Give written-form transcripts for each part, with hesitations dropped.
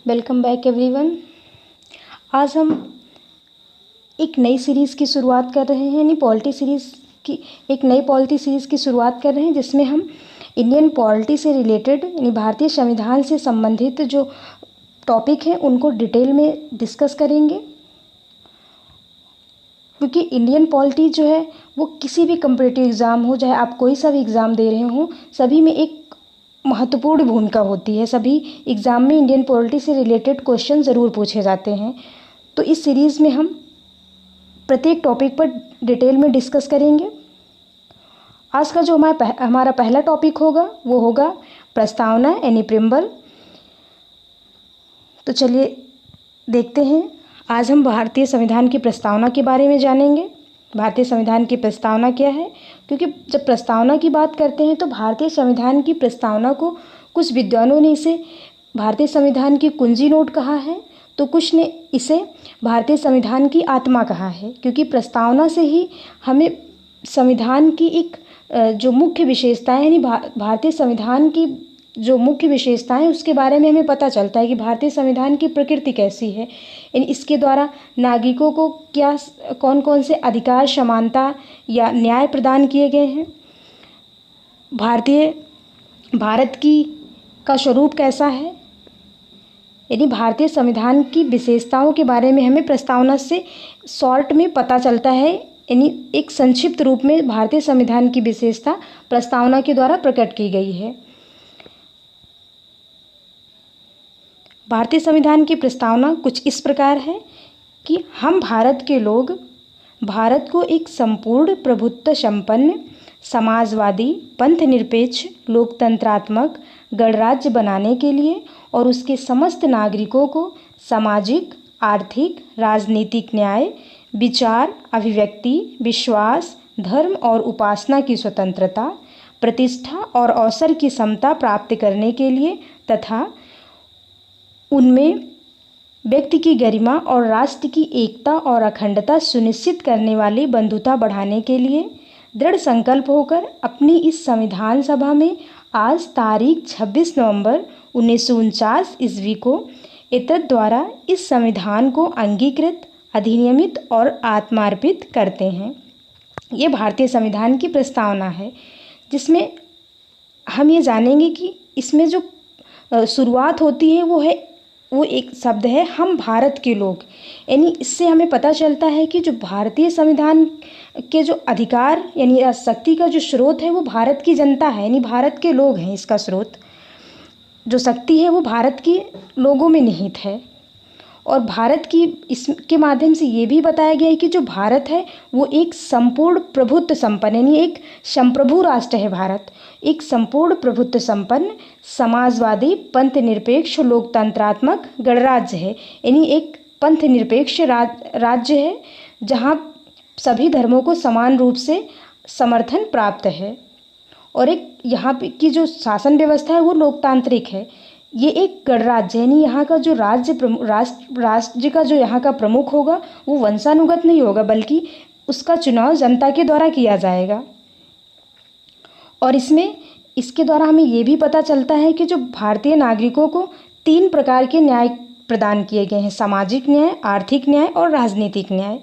Welcome back everyone. आज हम एक नई सीरीज़ की शुरुआत कर रहे हैं, यानी पॉलिटी सीरीज़ की एक नई पॉलिटी सीरीज़ की शुरुआत कर रहे हैं, जिसमें हम इंडियन पॉलिटी से रिलेटेड यानी भारतीय संविधान से संबंधित जो टॉपिक हैं उनको डिटेल में डिस्कस करेंगे। क्योंकि इंडियन पॉलिटी जो है वो किसी भी कम्पिटिटिव एग्ज़ाम हो, चाहे आप कोई सा भी एग्ज़ाम दे रहे हों, सभी में एक महत्वपूर्ण भूमिका होती है। सभी एग्ज़ाम में इंडियन पॉलिटी से रिलेटेड क्वेश्चन ज़रूर पूछे जाते हैं। तो इस सीरीज़ में हम प्रत्येक टॉपिक पर डिटेल में डिस्कस करेंगे। आज का जो हमारा पहला टॉपिक होगा वो होगा प्रस्तावना यानी प्रिम्बल। तो चलिए देखते हैं। आज हम भारतीय संविधान की प्रस्तावना के बारे में जानेंगे। भारतीय संविधान की प्रस्तावना क्या है? क्योंकि जब प्रस्तावना की बात करते हैं तो भारतीय संविधान की प्रस्तावना को कुछ विद्वानों ने इसे भारतीय संविधान की कुंजी नोट कहा है, तो कुछ ने इसे भारतीय संविधान की आत्मा कहा है। क्योंकि प्रस्तावना से ही हमें संविधान की एक जो मुख्य विशेषताएं यानी भारतीय संविधान की जो मुख्य विशेषताएं उसके बारे में हमें पता चलता है कि भारतीय संविधान की प्रकृति कैसी है। यानी इसके द्वारा नागरिकों को क्या कौन कौन से अधिकार, समानता या न्याय प्रदान किए गए हैं। भारत का स्वरूप कैसा है, यानी भारतीय संविधान की विशेषताओं के बारे में हमें प्रस्तावना से शॉर्ट में पता चलता है। यानी एक संक्षिप्त रूप में भारतीय संविधान की विशेषता प्रस्तावना के द्वारा प्रकट की गई है। भारतीय संविधान की प्रस्तावना कुछ इस प्रकार है कि हम भारत के लोग भारत को एक संपूर्ण प्रभुत्व संपन्न समाजवादी पंथ निरपेक्ष लोकतंत्रात्मक गणराज्य बनाने के लिए और उसके समस्त नागरिकों को सामाजिक, आर्थिक, राजनीतिक न्याय, विचार, अभिव्यक्ति, विश्वास, धर्म और उपासना की स्वतंत्रता, प्रतिष्ठा और अवसर की समता प्राप्त करने के लिए तथा उनमें व्यक्ति की गरिमा और राष्ट्र की एकता और अखंडता सुनिश्चित करने वाली बंधुता बढ़ाने के लिए दृढ़ संकल्प होकर अपनी इस संविधान सभा में आज तारीख 26 नवंबर 1949 ईस्वी को एतद द्वारा इस संविधान को अंगीकृत, अधिनियमित और आत्मार्पित करते हैं। ये भारतीय संविधान की प्रस्तावना है, जिसमें हम ये जानेंगे कि इसमें जो शुरुआत होती है वो एक शब्द है हम भारत के लोग। यानी इससे हमें पता चलता है कि जो भारतीय संविधान के जो अधिकार यानी शक्ति का जो स्रोत है वो भारत की जनता है, यानी भारत के लोग हैं। इसका स्रोत जो शक्ति है वो भारत के लोगों में निहित है। और भारत की इसके माध्यम से ये भी बताया गया है कि जो भारत है वो एक संपूर्ण प्रभुत्व संपन्न यानी एक संप्रभु राष्ट्र है। भारत एक संपूर्ण प्रभुत्व संपन्न समाजवादी पंथ निरपेक्ष लोकतंत्रात्मक गणराज्य है। यानी एक पंथ निरपेक्ष राज्य है जहाँ सभी धर्मों को समान रूप से समर्थन प्राप्त है। और एक यहाँ की जो शासन व्यवस्था है वो लोकतांत्रिक है। ये एक गणराज्य यानी यहाँ का जो राज्य का जो यहाँ का प्रमुख होगा वो वंशानुगत नहीं होगा, बल्कि उसका चुनाव जनता के द्वारा किया जाएगा। और इसके द्वारा हमें ये भी पता चलता है कि जो भारतीय नागरिकों को 3 प्रकार के न्याय प्रदान किए गए हैं: सामाजिक न्याय, आर्थिक न्याय और राजनीतिक न्याय।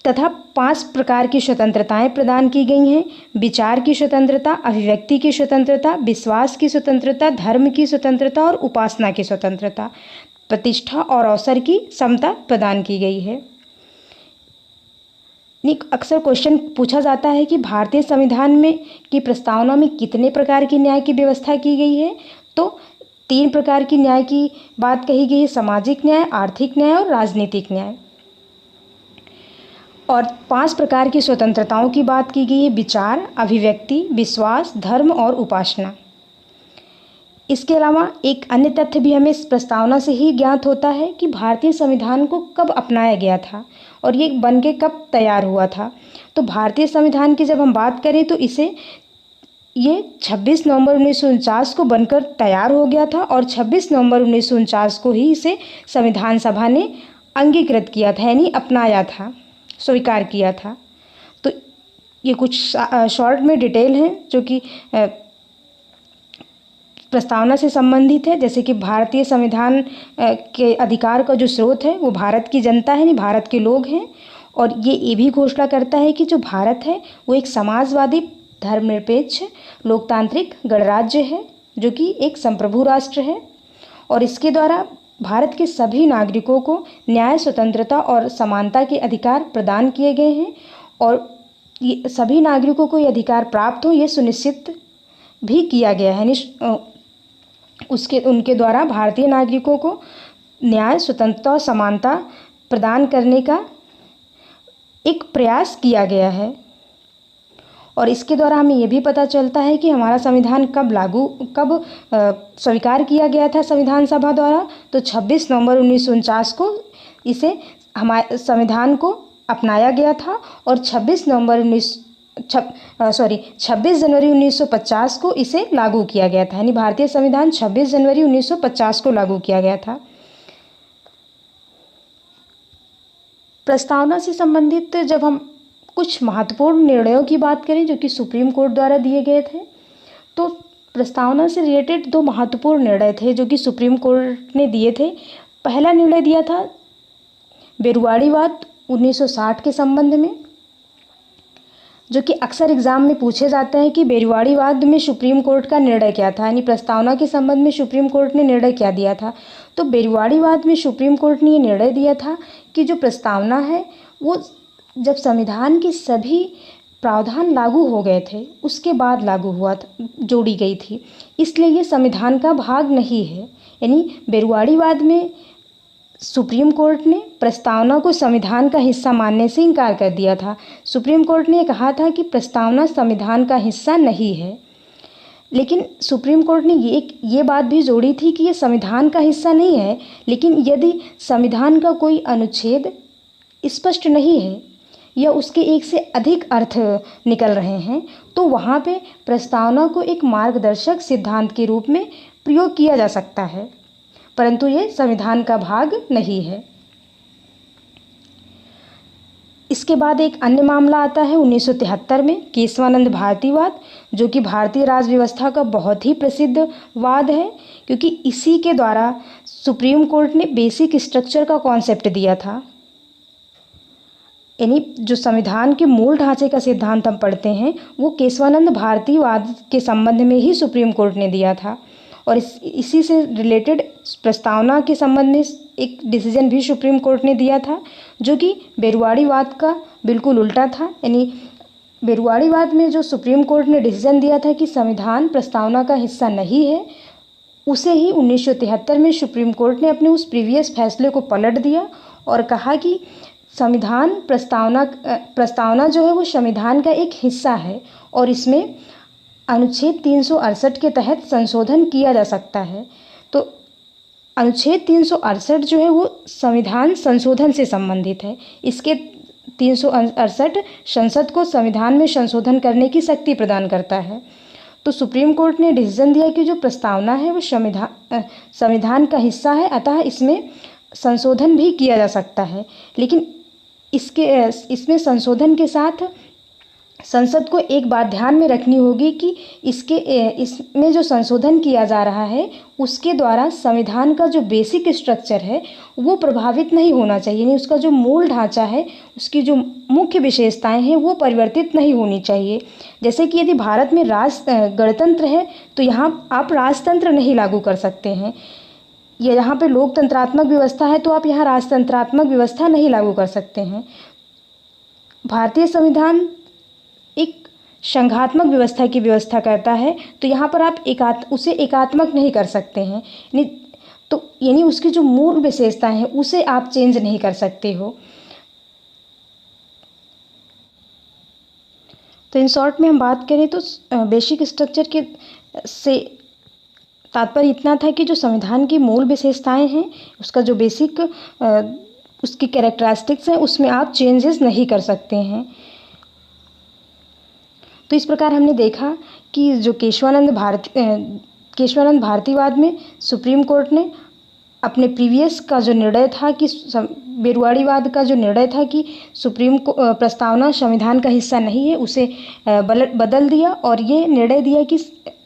तथा 5 प्रकार की स्वतंत्रताएं प्रदान की गई हैं: विचार की स्वतंत्रता, अभिव्यक्ति की स्वतंत्रता, विश्वास की स्वतंत्रता, धर्म की स्वतंत्रता और उपासना की स्वतंत्रता, प्रतिष्ठा और अवसर की समता प्रदान की गई है। अक्सर क्वेश्चन पूछा जाता है कि भारतीय संविधान में की प्रस्तावना में कितने प्रकार की न्याय की व्यवस्था की गई है। तो 3 प्रकार की न्याय की बात कही गई है: सामाजिक न्याय, आर्थिक न्याय और राजनीतिक न्याय। और 5 प्रकार की स्वतंत्रताओं की बात की गई है: विचार, अभिव्यक्ति, विश्वास, धर्म और उपासना। इसके अलावा एक अन्य तथ्य भी हमें इस प्रस्तावना से ही ज्ञात होता है कि भारतीय संविधान को कब अपनाया गया था और ये बन के कब तैयार हुआ था। तो भारतीय संविधान की जब हम बात करें तो ये 26 नवंबर 1949 को बनकर तैयार हो गया था और 26 नवंबर 1949 को ही इसे संविधान सभा ने अंगीकृत किया था, यानी अपनाया था, स्वीकार किया था। तो ये कुछ शॉर्ट में डिटेल हैं जो कि प्रस्तावना से संबंधित है, जैसे कि भारतीय संविधान के अधिकार का जो स्रोत है वो भारत की जनता है, यानी भारत के लोग हैं। और ये भी घोषणा करता है कि जो भारत है वो एक समाजवादी, धर्मनिरपेक्ष, लोकतांत्रिक गणराज्य है, जो कि एक संप्रभु राष्ट्र है। और इसके द्वारा भारत के सभी नागरिकों को न्याय, स्वतंत्रता और समानता के अधिकार प्रदान किए गए हैं। और ये सभी नागरिकों को ये अधिकार प्राप्त हो, ये सुनिश्चित भी किया गया है। उनके द्वारा भारतीय नागरिकों को न्याय, स्वतंत्रता और समानता प्रदान करने का एक प्रयास किया गया है। और इसके द्वारा हमें ये भी पता चलता है कि हमारा संविधान कब स्वीकार किया गया था संविधान सभा द्वारा, तो 26 नवंबर 1949 को इसे हमारे संविधान को अपनाया गया था। और 26 जनवरी 1950 को इसे लागू किया गया था, यानी भारतीय संविधान 26 जनवरी 1950 को लागू किया गया था। प्रस्तावना से संबंधित जब हम कुछ महत्वपूर्ण निर्णयों की बात करें जो कि सुप्रीम कोर्ट द्वारा दिए गए थे, तो प्रस्तावना से रिलेटेड 2 महत्वपूर्ण निर्णय थे जो कि सुप्रीम कोर्ट ने दिए थे। पहला निर्णय दिया था बेरुआड़ीवाद 1960 के संबंध में, जो कि अक्सर एग्जाम में पूछे जाते हैं कि बेरुआड़ीवाद में सुप्रीम कोर्ट का निर्णय क्या था, यानी प्रस्तावना के संबंध में सुप्रीम कोर्ट ने निर्णय क्या दिया था। तो बेरुआड़ीवाद में सुप्रीम कोर्ट ने ये निर्णय दिया था कि जो प्रस्तावना है वो जब संविधान के सभी प्रावधान लागू हो गए थे उसके बाद लागू हुआ था, जोड़ी गई थी, इसलिए ये संविधान का भाग नहीं है। यानी बेरुआड़ीवाद में सुप्रीम कोर्ट ने प्रस्तावना को संविधान का हिस्सा मानने से इनकार कर दिया था। सुप्रीम कोर्ट ने कहा था कि प्रस्तावना संविधान का हिस्सा नहीं है, लेकिन सुप्रीम कोर्ट ने ये बात भी जोड़ी थी कि ये संविधान का हिस्सा नहीं है, लेकिन यदि संविधान का कोई अनुच्छेद स्पष्ट नहीं है या उसके एक से अधिक अर्थ निकल रहे हैं तो वहाँ पे प्रस्तावना को एक मार्गदर्शक सिद्धांत के रूप में प्रयोग किया जा सकता है, परंतु ये संविधान का भाग नहीं है। इसके बाद एक अन्य मामला आता है 1973 में केशवानंद भारतीवाद, जो कि भारतीय राज व्यवस्था का बहुत ही प्रसिद्ध वाद है, क्योंकि इसी के द्वारा सुप्रीम कोर्ट ने बेसिक स्ट्रक्चर का कॉन्सेप्ट दिया था। यानी जो संविधान के मूल ढांचे का सिद्धांत हम पढ़ते हैं वो केशवानंद भारतीवाद के संबंध में ही सुप्रीम कोर्ट ने दिया था। और इसी से रिलेटेड प्रस्तावना के संबंध में एक डिसीजन भी सुप्रीम कोर्ट ने दिया था, जो कि बेरुआड़ीवाद का बिल्कुल उल्टा था। यानी बेरुआड़ीवाद में जो सुप्रीम कोर्ट ने डिसीजन दिया था कि संविधान प्रस्तावना का हिस्सा नहीं है, उसे ही 1973 में सुप्रीम कोर्ट ने अपने उस प्रीवियस फैसले को पलट दिया और कहा कि संविधान प्रस्तावना जो है वो संविधान का एक हिस्सा है और इसमें अनुच्छेद 368 के तहत संशोधन किया जा सकता है। तो अनुच्छेद 368 जो है वो संविधान संशोधन से संबंधित है। इसके 368 संसद को संविधान में संशोधन करने की शक्ति प्रदान करता है। तो सुप्रीम कोर्ट ने डिसीजन दिया कि जो प्रस्तावना है वो संविधान का हिस्सा है, अतः इसमें संशोधन भी किया जा सकता है। लेकिन इसमें संशोधन के साथ संसद को एक बात ध्यान में रखनी होगी कि इसमें जो संशोधन किया जा रहा है उसके द्वारा संविधान का जो बेसिक स्ट्रक्चर है वो प्रभावित नहीं होना चाहिए, यानी उसका जो मूल ढांचा है, उसकी जो मुख्य विशेषताएं हैं वो परिवर्तित नहीं होनी चाहिए। जैसे कि यदि भारत में गणतंत्र है तो यहाँ आप राजतंत्र नहीं लागू कर सकते हैं, या यहाँ पे लोकतंत्रात्मक व्यवस्था है तो आप यहाँ राजतंत्रात्मक व्यवस्था नहीं लागू कर सकते हैं। भारतीय संविधान एक संघात्मक व्यवस्था की व्यवस्था करता है, तो यहाँ पर आप उसे एकात्मक नहीं कर सकते हैं, यानी उसकी जो मूल विशेषताएं हैं उसे आप चेंज नहीं कर सकते हो। तो इन शॉर्ट में हम बात करें तो बेसिक स्ट्रक्चर के से तात्पर्य इतना था कि जो संविधान की मूल विशेषताएं हैं, उसका जो बेसिक उसकी कैरेक्टरिस्टिक्स हैं, उसमें आप चेंजेस नहीं कर सकते हैं। तो इस प्रकार हमने देखा कि जो केशवानंद भारतीवाद में सुप्रीम कोर्ट ने अपने प्रीवियस का जो निर्णय था कि बेरुआड़ीवाद का जो निर्णय था कि सुप्रीम को प्रस्तावना संविधान का हिस्सा नहीं है, उसे बदल दिया और ये निर्णय दिया कि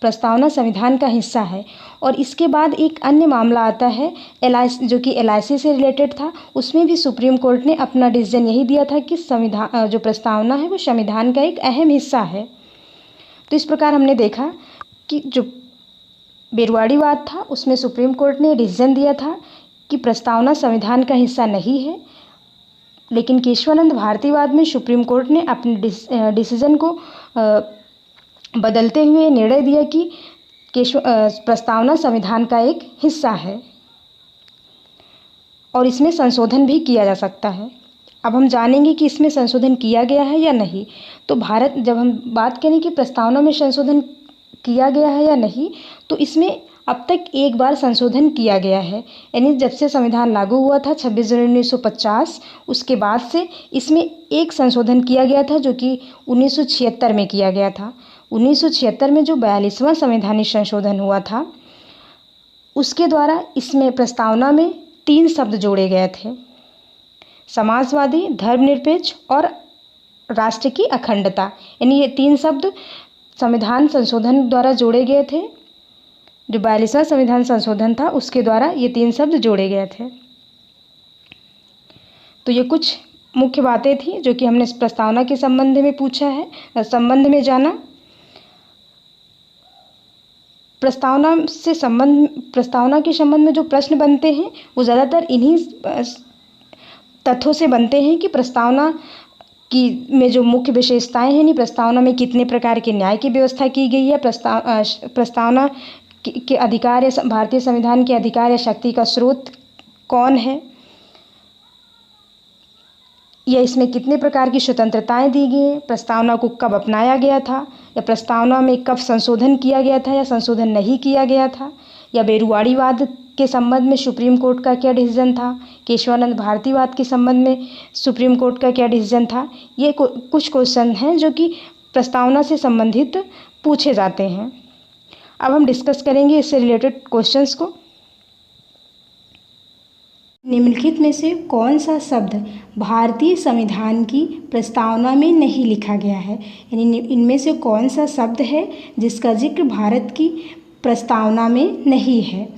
प्रस्तावना संविधान का हिस्सा है। और इसके बाद एक अन्य मामला आता है LIC, जो कि LIC से रिलेटेड था। उसमें भी सुप्रीम कोर्ट ने अपना डिसीजन यही दिया था कि संविधान जो प्रस्तावना है वो संविधान का एक अहम हिस्सा है। तो इस प्रकार हमने देखा कि जो बेरुआड़ीवाद था उसमें सुप्रीम कोर्ट ने डिसीजन दिया था कि प्रस्तावना संविधान का हिस्सा नहीं है, लेकिन केशवानंद भारतीवाद में सुप्रीम कोर्ट ने अपने डिसीजन को बदलते हुए निर्णय दिया कि प्रस्तावना संविधान का एक हिस्सा है और इसमें संशोधन भी किया जा सकता है। अब हम जानेंगे कि इसमें संशोधन किया गया है या नहीं। तो भारत, जब हम बात करें कि प्रस्तावना में संशोधन किया गया है या नहीं, तो इसमें अब तक एक बार संशोधन किया गया है, यानी जब से संविधान लागू हुआ था 26 जनवरी 1950, उसके बाद से इसमें एक संशोधन किया गया था जो कि 1976 में किया गया था। 1976 में जो 42वां संवैधानिक संशोधन हुआ था, उसके द्वारा इसमें प्रस्तावना में 3 शब्द जोड़े गए थे: समाजवादी, धर्मनिरपेक्ष और राष्ट्र की अखंडता। यानी ये 3 शब्द संविधान संशोधन द्वारा जोड़े गए थे। जो 42वां संविधान संशोधन था उसके द्वारा ये 3 शब्द जोड़े गए थे। तो ये कुछ मुख्य बातें थी जो कि हमने इस प्रस्तावना के संबंध में पूछा है, संबंध में जाना। प्रस्तावना के संबंध में जो प्रश्न बनते हैं वो ज़्यादातर इन्हीं तथ्यों से बनते हैं कि प्रस्तावना की में जो मुख्य विशेषताएं हैं, प्रस्तावना में कितने प्रकार के न्याय की व्यवस्था की गई है, प्रस्तावना के अधिकार या भारतीय संविधान के अधिकार या शक्ति का स्रोत कौन है, या इसमें कितने प्रकार की स्वतंत्रताएं दी गई हैं, प्रस्तावना को कब अपनाया गया था, या प्रस्तावना में कब संशोधन किया गया था या संशोधन नहीं किया गया था, या बेरुआड़ीवाद के संबंध में सुप्रीम कोर्ट का क्या डिसीजन था, केशवानंद भारतीवाद के संबंध में सुप्रीम कोर्ट का क्या डिसीजन था। ये कुछ क्वेश्चन हैं जो कि प्रस्तावना से संबंधित पूछे जाते हैं। अब हम डिस्कस करेंगे इससे रिलेटेड क्वेश्चंस को। निम्नलिखित में से कौन सा शब्द भारतीय संविधान की प्रस्तावना में नहीं लिखा गया है, यानी इनमें से कौन सा शब्द है जिसका जिक्र भारत की प्रस्तावना में नहीं है।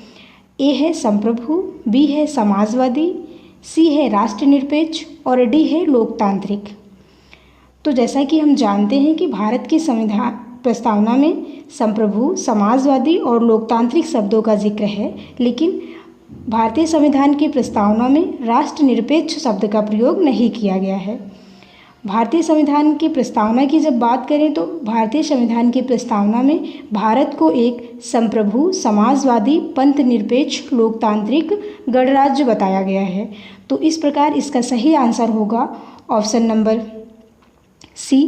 ए है संप्रभु, बी है समाजवादी, सी है राष्ट्रनिरपेक्ष और डी है लोकतांत्रिक। तो जैसा कि हम जानते हैं कि भारत की संविधान प्रस्तावना में संप्रभु, समाजवादी और लोकतांत्रिक शब्दों का जिक्र है, लेकिन भारतीय संविधान की प्रस्तावना में राष्ट्रनिरपेक्ष शब्द का प्रयोग नहीं किया गया है। भारतीय संविधान की प्रस्तावना की जब बात करें तो भारतीय संविधान की प्रस्तावना में भारत को एक संप्रभु, समाजवादी, पंथ निरपेक्ष, लोकतांत्रिक गणराज्य बताया गया है। तो इस प्रकार इसका सही आंसर होगा ऑप्शन नंबर सी,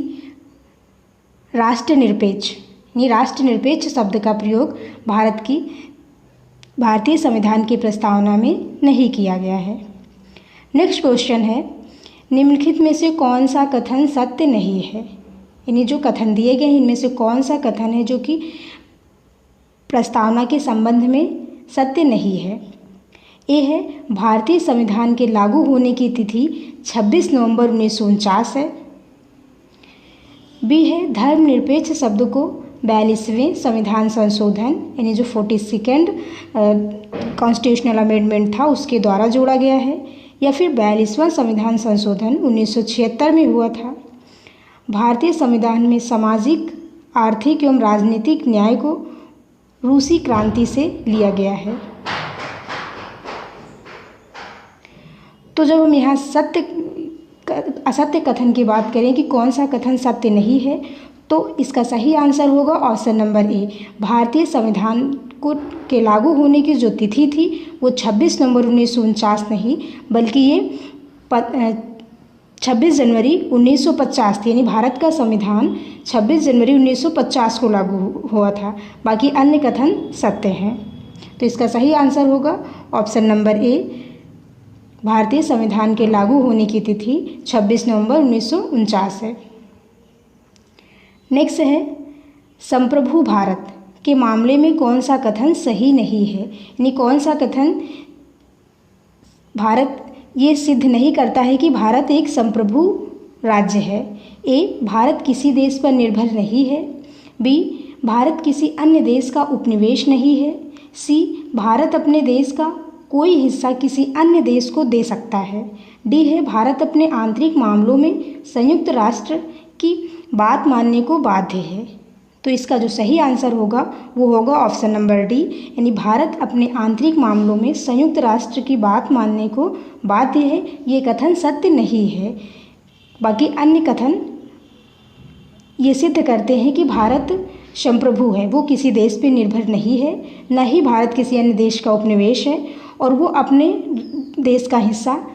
राष्ट्रनिरपेक्ष। यानी राष्ट्रनिरपेक्ष शब्द का प्रयोग भारतीय संविधान की प्रस्तावना में नहीं किया गया है। नेक्स्ट क्वेश्चन है, निम्नलिखित में से कौन सा कथन सत्य नहीं है। यानी जो कथन दिए गए हैं इनमें से कौन सा कथन है जो कि प्रस्तावना के संबंध में सत्य नहीं है। ए है भारतीय संविधान के लागू होने की तिथि 26 नवंबर 1949 है। बी है धर्मनिरपेक्ष शब्द को 42वें संविधान संशोधन यानी जो 42nd कॉन्स्टिट्यूशनल अमेंडमेंट था उसके द्वारा जोड़ा गया है, या फिर 42वां संविधान संशोधन 1976 में हुआ था। भारतीय संविधान में सामाजिक, आर्थिक एवं राजनीतिक न्याय को रूसी क्रांति से लिया गया है। तो जब हम यहाँ असत्य कथन की बात करें कि कौन सा कथन सत्य नहीं है, तो इसका सही आंसर होगा ऑप्शन नंबर ए। भारतीय संविधान के लागू होने की जो तिथि थी वो 26 नवंबर 1949 नहीं, बल्कि ये 26 जनवरी 1950 थी। यानी भारत का संविधान 26 जनवरी 1950 को लागू हुआ था। बाकी अन्य कथन सत्य हैं। तो इसका सही आंसर होगा ऑप्शन नंबर ए। भारतीय संविधान के लागू होने की तिथि 26 नवंबर 1949 है। नेक्स्ट है, संप्रभु भारत के मामले में कौन सा कथन सही नहीं है। यानी कौन सा कथन भारत ये सिद्ध नहीं करता है कि भारत एक संप्रभु राज्य है। ए, भारत किसी देश पर निर्भर नहीं है। बी, भारत किसी अन्य देश का उपनिवेश नहीं है। सी, भारत अपने देश का कोई हिस्सा किसी अन्य देश को दे सकता है। डी है, भारत अपने आंतरिक मामलों में संयुक्त राष्ट्र की बात मानने को बाध्य है। तो इसका जो सही आंसर होगा वो होगा ऑप्शन नंबर डी, यानी भारत अपने आंतरिक मामलों में संयुक्त राष्ट्र की बात मानने को बाध्य है। ये कथन सत्य नहीं है। बाकी अन्य कथन ये सिद्ध करते हैं कि भारत संप्रभु है, वो किसी देश पर निर्भर नहीं है, न ही भारत किसी अन्य देश का उपनिवेश है, और वो अपने देश का हिस्सा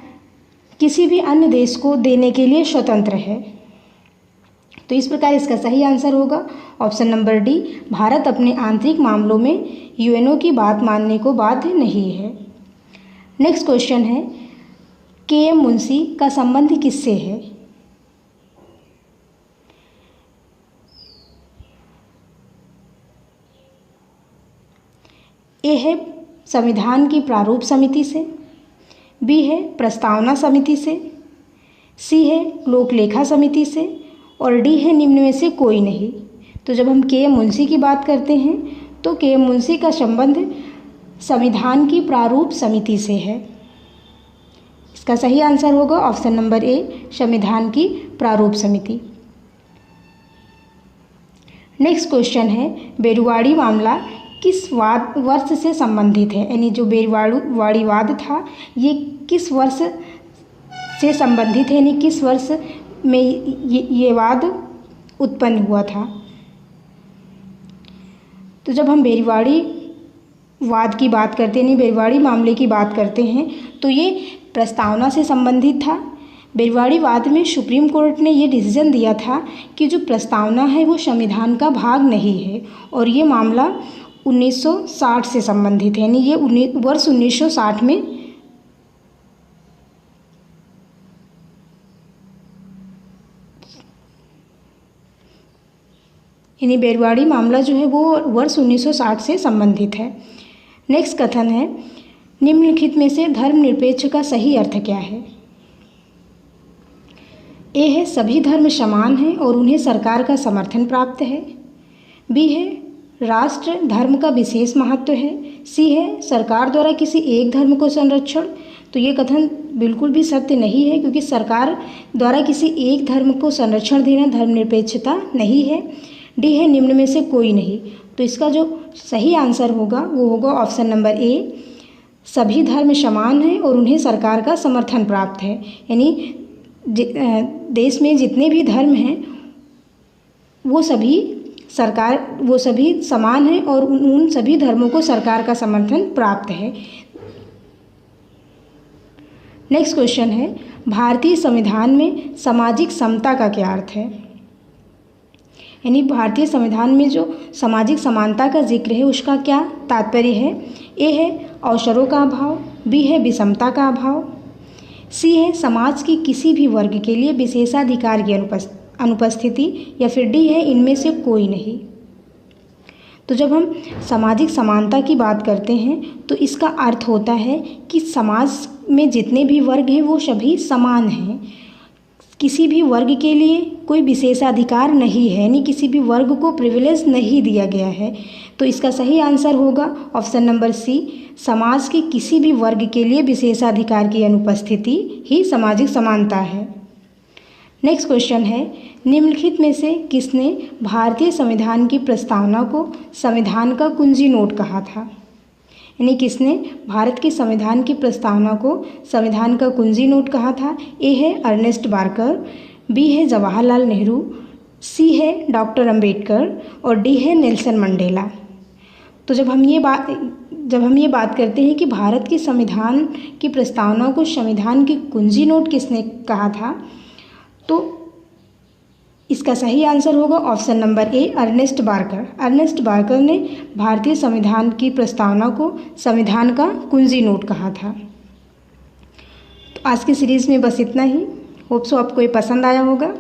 किसी भी अन्य देश को देने के लिए स्वतंत्र है। तो इस प्रकार इसका सही आंसर होगा ऑप्शन नंबर डी, भारत अपने आंतरिक मामलों में यूएनओ की बात मानने को बाध्य नहीं है। नेक्स्ट क्वेश्चन है, के.एम. मुंशी का संबंध किससे है? ए है संविधान की प्रारूप समिति से, बी है प्रस्तावना समिति से, सी है लोकलेखा समिति से, और डी है निम्न में से कोई नहीं। तो जब हम के.एम. मुंशी की बात करते हैं तो के.एम. मुंशी का संबंध संविधान की प्रारूप समिति से है। इसका सही आंसर होगा ऑप्शन नंबर ए, संविधान की प्रारूप समिति। नेक्स्ट क्वेश्चन है, बेरुवाड़ी मामला किस वर्ष से संबंधित है? यानी जो बेरुवाड़ीवाद था ये किस वर्ष से संबंधित है, यानी किस वर्ष में ये वाद उत्पन्न हुआ था? तो जब हम बेरुवाड़ीवाद की बात करते हैं, बेरुवाड़ी मामले की बात करते हैं, तो ये प्रस्तावना से संबंधित था। बेरुवाड़ीवाद में सुप्रीम कोर्ट ने ये डिसीजन दिया था कि जो प्रस्तावना है वो संविधान का भाग नहीं है, और ये मामला 1960 से संबंधित है, यानी ये वर्ष 1960 में यानी बेरुवाड़ी मामला जो है वो वर्ष 1960 से संबंधित है। नेक्स्ट कथन है, निम्नलिखित में से धर्मनिरपेक्ष का सही अर्थ क्या है? ए है सभी धर्म समान हैं और उन्हें सरकार का समर्थन प्राप्त है। बी है राष्ट्र धर्म का विशेष महत्व है। सी है सरकार द्वारा किसी एक धर्म को संरक्षण। तो ये कथन बिल्कुल भी सत्य नहीं है, क्योंकि सरकार द्वारा किसी एक धर्म को संरक्षण देना धर्मनिरपेक्षता नहीं है। डी है निम्न में से कोई नहीं। तो इसका जो सही आंसर होगा वो होगा ऑप्शन नंबर ए, सभी धर्म समान हैं और उन्हें सरकार का समर्थन प्राप्त है। यानी देश में जितने भी धर्म हैं वो सभी समान हैं और उन सभी धर्मों को सरकार का समर्थन प्राप्त है। नेक्स्ट क्वेश्चन है, भारतीय संविधान में सामाजिक समता का क्या अर्थ है? यानी भारतीय संविधान में जो सामाजिक समानता का जिक्र है उसका क्या तात्पर्य है? ए है अवसरों का अभाव, बी है विषमता का अभाव, सी है समाज की किसी भी वर्ग के लिए विशेषाधिकार की अनुपस्थिति, या फिर डी है इनमें से कोई नहीं। तो जब हम सामाजिक समानता की बात करते हैं तो इसका अर्थ होता है कि समाज में जितने भी वर्ग हैं वो सभी समान हैं, किसी भी वर्ग के लिए कोई विशेषाधिकार नहीं है, यानी किसी भी वर्ग को प्रिविलेज नहीं दिया गया है। तो इसका सही आंसर होगा ऑप्शन नंबर सी, समाज के किसी भी वर्ग के लिए विशेषाधिकार की अनुपस्थिति ही सामाजिक समानता है। नेक्स्ट क्वेश्चन है, निम्नलिखित में से किसने भारतीय संविधान की प्रस्तावना को संविधान का कुंजी नोट कहा था? यानी किसने भारत के संविधान की प्रस्तावना को संविधान का कुंजी नोट कहा था? ए है अर्नेस्ट बार्कर, बी है जवाहरलाल नेहरू, सी है डॉक्टर अंबेडकर, और डी है नेल्सन मंडेला। तो जब हम ये बात करते हैं कि भारत के संविधान की प्रस्तावना को संविधान की कुंजी नोट किसने कहा था, तो इसका सही आंसर होगा option number A, Ernest Barker. Ernest Barker ने भारतीय संविधान की प्रस्तावना को संविधान का कुंजी नोट कहा था। तो आज की सीरीज़ में बस इतना ही। होप सो आपको ये पसंद आया होगा।